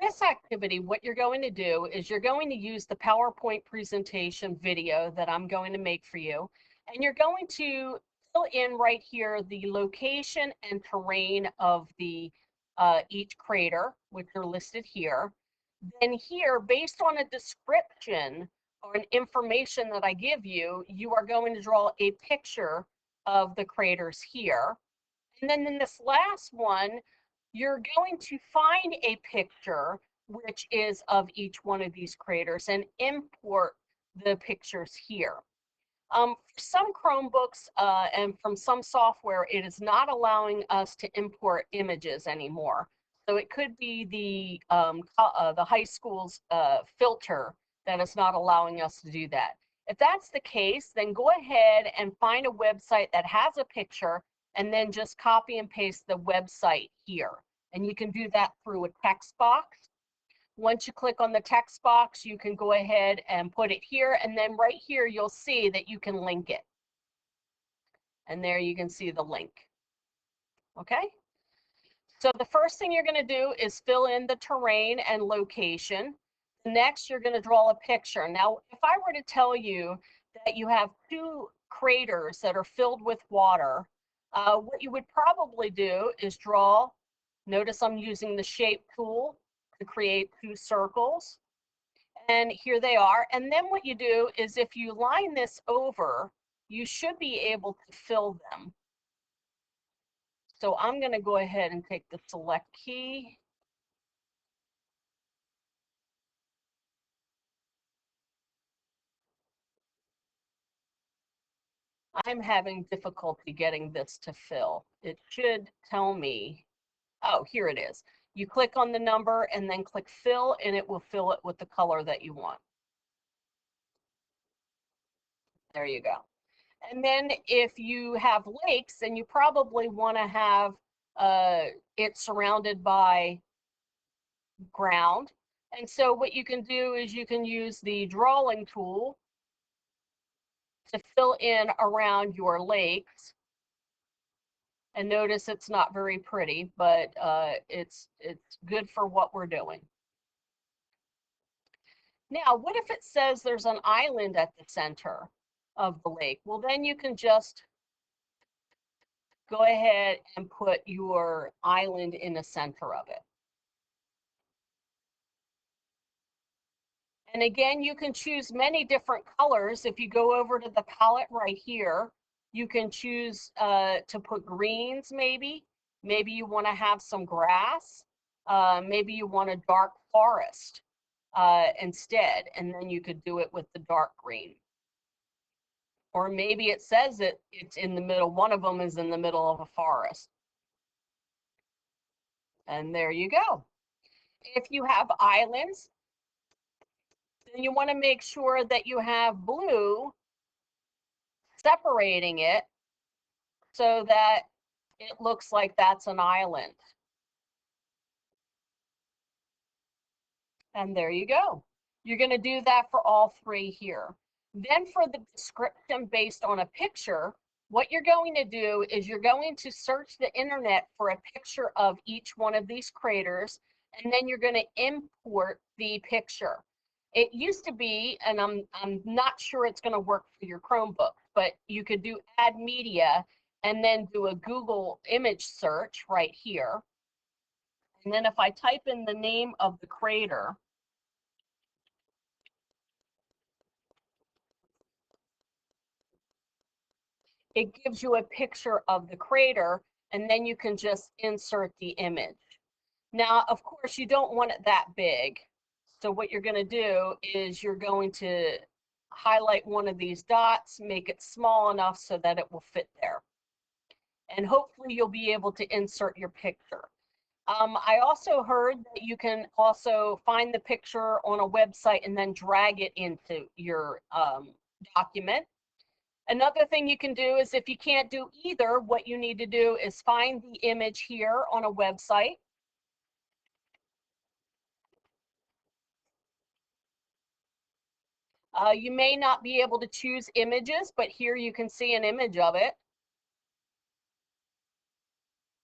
this activity, what you're going to do is you're going to use the PowerPoint presentation video that I'm going to make for you, and you're going to fill in right here the location and terrain of the each crater, which are listed here. Then here, based on a description or an information that I give you, you are going to draw a picture of the craters here. And then in this last one, you're going to find a picture which is of each one of these craters and import the pictures here. For some Chromebooks and from some software, it is not allowing us to import images anymore. So it could be the high school's filter that is not allowing us to do that. If that's the case, then go ahead and find a website that has a picture and then just copy and paste the website here. And you can do that through a text box. Once you click on the text box, you can go ahead and put it here, and then right here you'll see that you can link it. And there you can see the link. Okay? So the first thing you're going to do is fill in the terrain and location. Next, you're going to draw a picture. Now, if I were to tell you that you have two craters that are filled with water, what you would probably do is draw, notice I'm using the shape tool to create two circles. And here they are. And then what you do is if you line this over, you should be able to fill them. So I'm going to go ahead and take the select key. I'm having difficulty getting this to fill. It should tell me, oh, here it is. You click on the number and then click fill, and it will fill it with the color that you want. There you go. And then if you have lakes, then you probably want to have it surrounded by ground. And so what you can do is you can use the drawing tool to fill in around your lakes. And notice it's not very pretty, but it's good for what we're doing. Now, what if it says there's an island at the center of the lake? Well, then you can just go ahead and put your island in the center of it. And again, you can choose many different colors. If you go over to the palette right here, you can choose to put greens maybe. Maybe you want to have some grass. Maybe you want a dark forest instead, and then you could do it with the dark green. Or maybe it says that it's in the middle, one of them is in the middle of a forest. And there you go. If you have islands, then you want to make sure that you have blue separating it so that it looks like that's an island. And there you go. You're going to do that for all three here. Then for the description based on a picture, what you're going to do is you're going to search the internet for a picture of each one of these craters, and then you're going to import the picture. It used to be, and I'm not sure it's going to work for your Chromebook, but you could do add media and then do a Google image search right here. And then if I type in the name of the crater, it gives you a picture of the crater, and then you can just insert the image. Now, of course, you don't want it that big. So what you're going to do is you're going to highlight one of these dots, make it small enough so that it will fit there. And hopefully you'll be able to insert your picture. I also heard that you can also find the picture on a website and then drag it into your document. Another thing you can do is if you can't do either, what you need to do is find the image here on a website. You may not be able to choose images, but here you can see an image of it.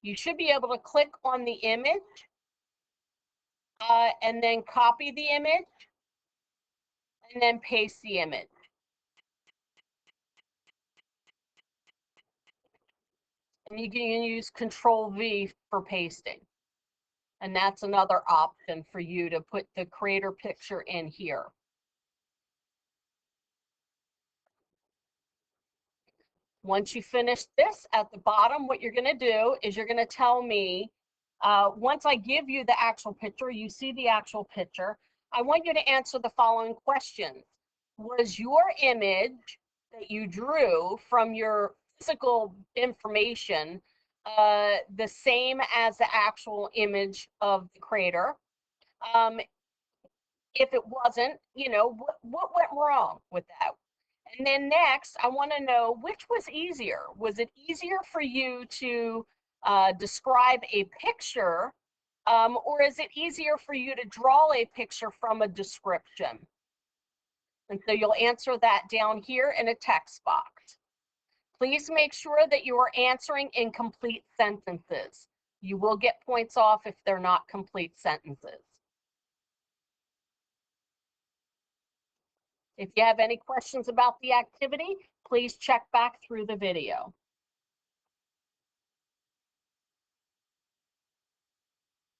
You should be able to click on the image and then copy the image, and then paste the image. And you can use Control V for pasting. And that's another option for you to put the creator picture in here. Once you finish this, at the bottom, what you're going to do is you're going to tell me, once I give you the actual picture, you see the actual picture, I want you to answer the following questions. Was your image that you drew from your physical information the same as the actual image of the creator? If it wasn't, what went wrong with that? And then next, I want to know which was easier. Was it easier for you to describe a picture, or is it easier for you to draw a picture from a description? And so you'll answer that down here in a text box. Please make sure that you are answering in complete sentences. You will get points off if they're not complete sentences. If you have any questions about the activity, please check back through the video.